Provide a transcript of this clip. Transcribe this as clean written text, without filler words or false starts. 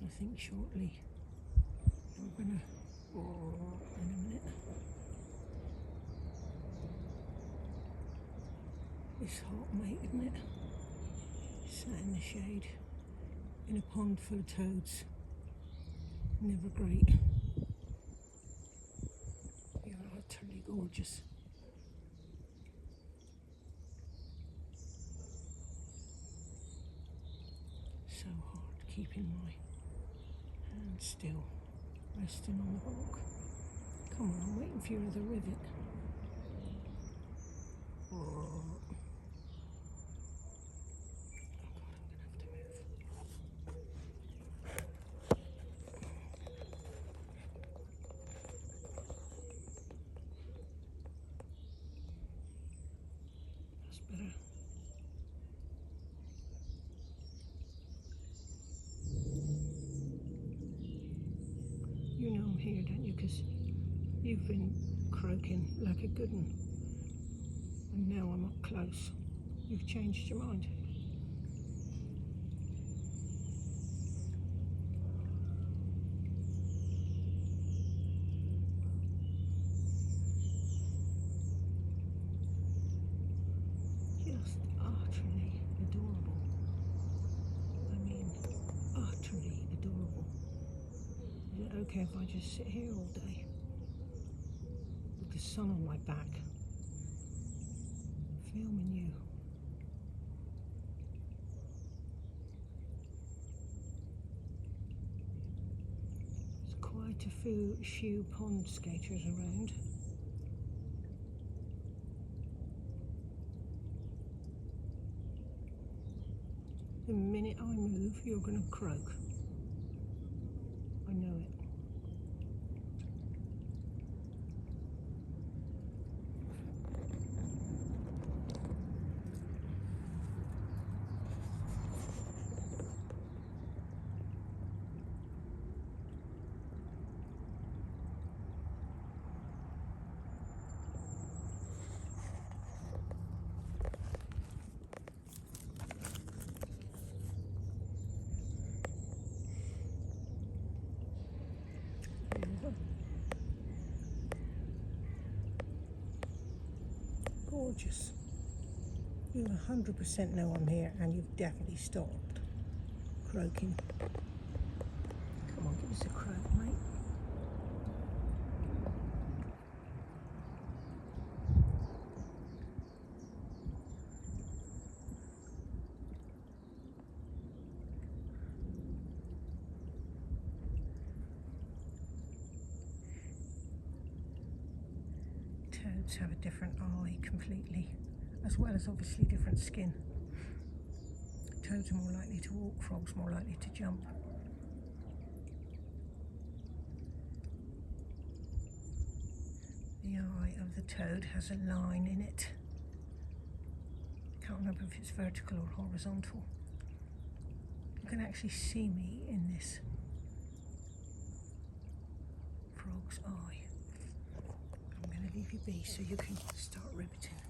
I think shortly we're gonna, oh, in a minute. It's hot, mate, isn't it? Sat in the shade in a pond full of toads. Never great. You're utterly gorgeous. So hard keeping my hand still, resting on the rock. Come on, I'm waiting for your other rivet. Oh. Better. You know I'm here, don't you? Because you've been croaking like a good one. And now I'm up close. You've changed your mind. Just utterly adorable. I mean, utterly adorable. Is it okay if I just sit here all day with the sun on my back, filming you? There's quite a few pond skaters around. The minute I move, you're going to croak. I know it. Gorgeous. You 100% know I'm here, and you've definitely stopped croaking. Come on, give us a croak, mate. Toads have a different eye completely, as well as obviously different skin. Toads are more likely to walk, frogs more likely to jump. The eye of the toad has a line in it. Can't remember if it's vertical or horizontal. You can actually see me in this frog's eye. I'm going to leave you be so you can start riveting.